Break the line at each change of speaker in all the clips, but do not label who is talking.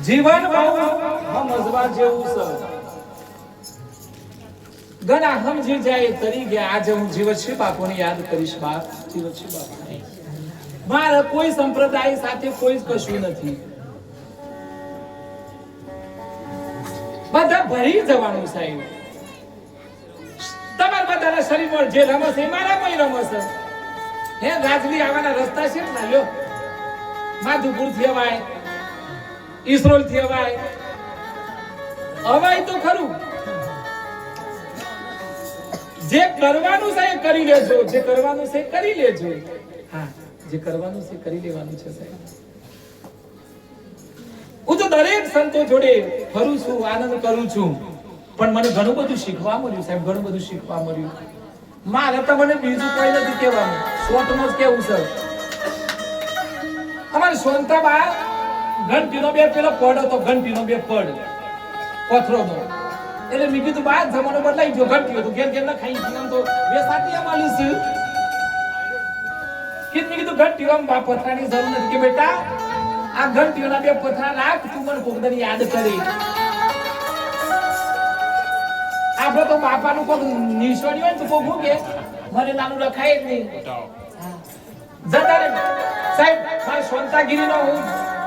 જીવન બહુ સમજવા જેવું છે. ઘણા સમજી જાય તરી ગયા. આજે હું જીવશ્રી બાપુને યાદ કરીશ. બાપ જીવશ્રી બાપુ, મારે કોઈ સંપ્રદાય સાથે કોઈ કશું નથી. બધા ભરી જવાનું સાહેબ. તમારા બધાના શરીરમાં જે રમસ એ મારામાં રમસ હે. રાજવી આવવાના રસ્તા છે ને લ્યો, માધુપુર થી અવાય, ઈસરોલ થી અવાય, અવાય તો ખરું. જે કરવાનું છે એ કરી લેજો. જે કરવાનું છે એ કરી લેજો. હા, જે કરવાનું છે એ કરી લેવાનું છે સાહેબ. હું તો દરેક સંતો જોડે ફરું છું, આનંદ કરું છું, પણ મને ઘણું બધું શીખવા મળ્યું સાહેબ. ઘણું બધું શીખવા મળ્યું. મારે તો મને બીજું કોઈ નથી કહેવાનું, શોર્ટમાં જ કેવું છે. અમારે સોનતાબા ઘંટીનો બે પેલો પડ હતો, ઘંટીનો બે પડ પથરોનો. એટલે મેં કીધું બા જમાનો બદલાઈ ગયો. ઘંટી હતું ઘેર ઘેર ના ખાઈ ગયું તો બેસાતી અમાલું છે. મેં કીધું ઘંટી આમ બા પથરાની જરૂર નથી કે બેટા આ ઘંટીઓના બે પથરા રાખ, તું મને કોકદની યાદ કરી. આપણે તો બાપાનું કોક નિશાની હોય તો કોક કે મને નાનું રખાય જ નહીં. જતા રે સાહેબ. મારી સોનતાગીરીનો હું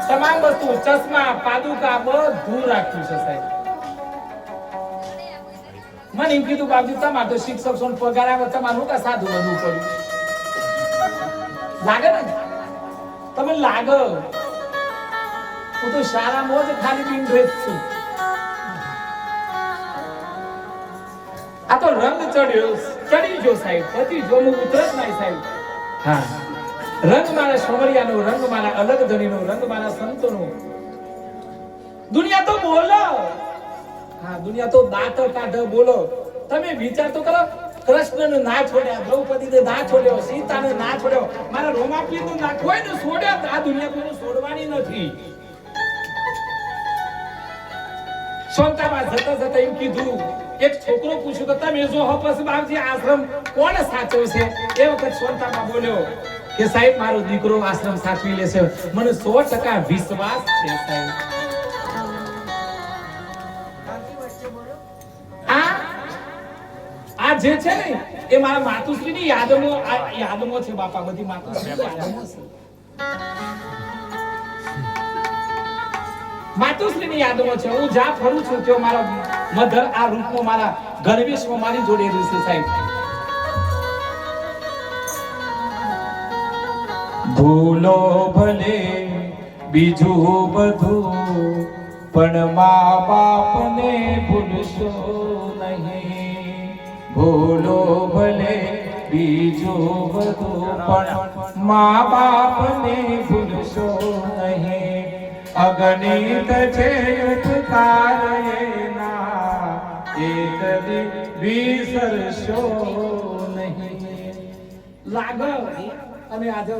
તમામ વસ્તુ ચશ્મા પાદુકા બધું રાખ્યું છે સાહેબ. મને એમ કીધું બાપજી તમારે તો શિક્ષક છો, પગાર આવે, તમારું કા સાધુ બનવું પડ્યું લાગે ને તમે લાગે. હું તો શાળામાં જ ખાલી પીન ડ્રેસ છું. આ તો રંગ ચડી ગયો સાહેબ. પતિ જો હું ઉતરત નહીં સાહેબ. હા, રંગ મારા સોમરિયાનો, રંગ મારા અલગ ધણીનો, રંગ મારા સંતોનો. દુનિયા તો બોલો. હા, દુનિયા તો દાંત કાઢે બોલો. તમે વિચાર તો કરો. કૃષ્ણને ના છોડ્યા, દ્રૌપદીને ના છોડ્યો, સીતાને ના છોડ્યો, મારા રોમાપીરને ના કોઈને છોડ્યા. આ દુનિયા કોઈને છોડવાની નથી. સોનતાબા જતા જતા એમ કીધું, એક છોકરો પૂછ્યું કે તમે જો હો પછી બાપજી આશ્રમ કોણ સાચવશે? એ વખત સોનતાબા બોલ્યો કે સાહેબ મારો દીકરો આશ્રમ સાચવી લેશે. મને 100% વિશ્વાસ છે સાહેબ. આ જે છે ને એ મારા માતુશ્રીની યાદમાં છે બાપા. બધી માતુશ્રીની યાદમાં છે. માતુશ્રીની યાદમાં છે. હું જ્યાં ફરું છું ત્યાં મારા મધર આ રૂપમાં મારા ગર્ભેશમાં મારી જોડે રહેશે સાહેબ. ભૂલો ભલે બીજું બધું, પણ મા બાપને ભૂલશો નહીં. ભૂલો ભલે બીજું બધું, પણ મા બાપને ભૂલશો નહીં. અગણિત છે ઉપકાર એના, એક દી વિસરશો નહીં. લાગે અમે આજે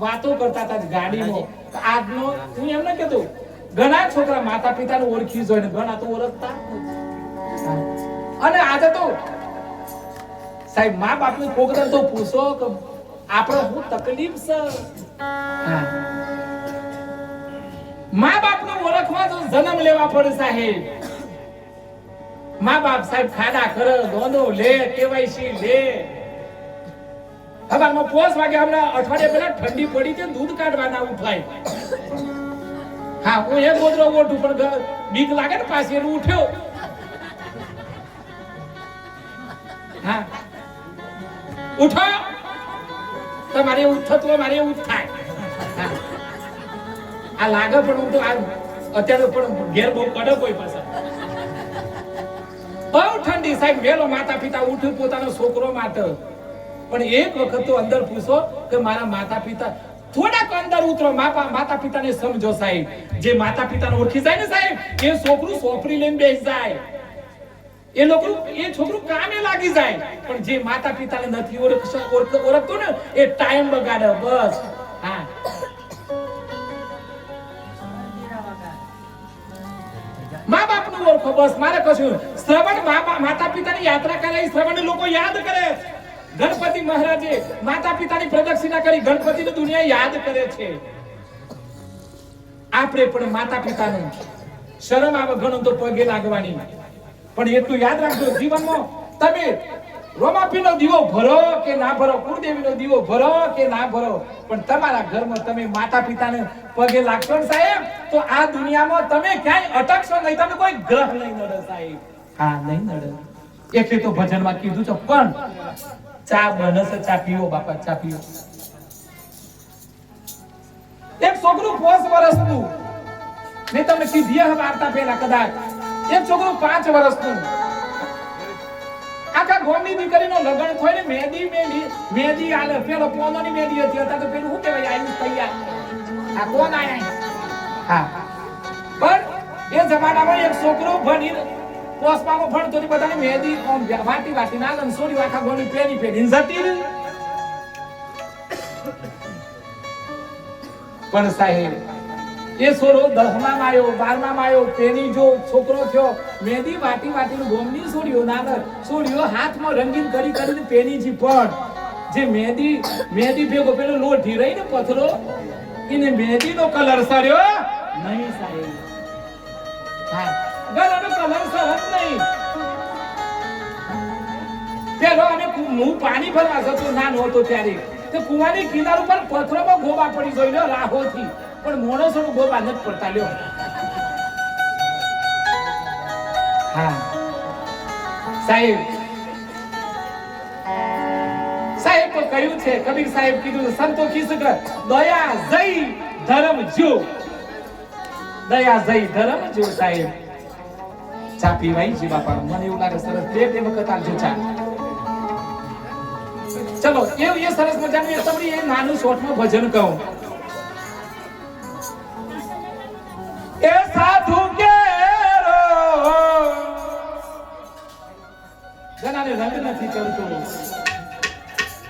વાતો કરતા હતા ગાડીમાં. આજનો હું એમ ના કહેતો, ઘણા છોકરા માતા પિતાને ઓળખી જોઈને ઘણા તો ઓળખતા. અને આજે તો સાહેબ મા બાપને કોકદર તો પૂછો કે આપણે શું તકલીફ છે. મા બાપને ઓળખવા તો જન્મ લેવા પડે સાહેબ. મા બાપ સાહેબ ખાડા કરે, દોનો લે, કેવાયસી લે. હવારમાં 5 વાગે હમણાં અઠવાડિયા પહેલા ઠંડી પડી છે, દૂધ કાઢવાના ઉઠાય. હા, હું એક ગોદરો ઓઢું પણ બીક લાગે ને પાછી એનું ઉઠ્યો. હા, ઉઠો તમારે એવું થતું, મારે એવું થાય. આ લાગે પણ હું તો અત્યારે પણ ઘેર બહુ કડક હોય પાછા. બહુ ઠંડી સાહેબ. વેલો માતા પિતા ઉઠ્યું પોતાનો છોકરો માટે, પણ એક વખત તો અંદર પૂછો કે મારા માતા પિતા થોડાક અંદર ઉતરો. માતા પિતાને સમજો સાહેબ. જે માતા પિતાને ઓળખી જાય ને સાહેબ, એ છોકરું સોપડી લઈને બેસી જાય. એ છોકરું કામે લાગી જાય. પણ જે માતા પિતાને નથી ઓળખતું ને એ ટાઈમ બગાડે બસ. હા, મા બાપનું ઓળખો બસ. મારે કશું શ્રવણ માતા પિતાની યાત્રા કરે, શ્રવણ લોકો યાદ કરે. ગણપતિ મહારાજે માતા પિતાની પ્રદક્ષિણા કરી, ગણપતિની દુનિયા યાદ કરે છે. આપણે પણ માતા પિતાનું શરમ આવે ઘણું તો પગે લાગવાની, પણ એટલું યાદ રાખજો જીવનમાં તમે રોમાપીનો દીવો ભરો કે ના ભરો, કુળદેવીનો દીવો ભરો કે ના ભરો, પણ તમારા ઘરમાં તમે માતા પિતાને પગે લાગશો ને સાહેબ, તો આ દુનિયામાં તમે ક્યાંય અટકશો નહીં, તમે કોઈ ગ્રહ નહીં નડે સાહેબ. હા, નહીં નડે. એટલે તો ભજનમાં કીધું છે, પણ ચા બનસ, ચા પીવો બાપા, ચા પીવો. એક છોકરું 5 વર્ષનું, મેં તમને કીધી હવે વાર્તા પહેલા કદાચ, એક છોકરું 5 વર્ષનું, આખા ગોમની દીકરીનો લગન થાય ને મહેંદી આલે, પેલો પોનોની મહેંદી હતી, અત્યારે તો પેલું શું કહેવાય આયુ તૈયાર, આ કોણ આયા? હા, પણ એ જમાનામાં એક છોકરો ભણી પોસમામાં ભણતો ને બધાને મહેંદી વાટી ના લન સોરી આખા ગોમની પેની જતી રહી. પણ સાહેબ એ છોરો 10માં આવ્યો, 12માં આવ્યો, પેની જો છોકરો થયો, મહેંદી વાટીને ગોમની સોડીઓ હાથમાં રંગીન કરીને પેની પણ જે મહેંદી ભેગો પેલો લોઢી રહી ને પથરો, એને મહેંદીનો કલર સર્યો નહીં સાહેબ. હા, ગલાનો કલર સરસ નહીં. પેલો હું પાણી ભરવા જતો નાનો હતો ત્યારે, તો કુવાની કિનાર ઉપર પથ્થરોમાં ગોબા પડી જોઈ રાહોથી, પણ મોણસોનો ગોબા નથી પડતા લ્યો. હા સાહેબ તો કહ્યું છે, કબીર સાહેબ કીધું, સંતો કીધું કે દયા જઈ ધર્મ જો, દયા જઈ ધર્મ જો. સાહેબ ચા પીવાય છે બાપા, મને એવું લાગે સરસ બે વખત આવજો ચા. ચલો એવું એ સરસ મજાનું તમને એ નાનું શોર્ટમાં ભજન કહું. એ સાધુ કેરો ઘણાને રંગ નથી ચડતો,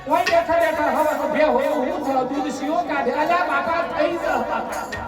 કોઈ બેઠા હવે બે હોય એવું દૂધ સીઓ કાઢે, અલ્યા બાપા થઈ જા બાપા.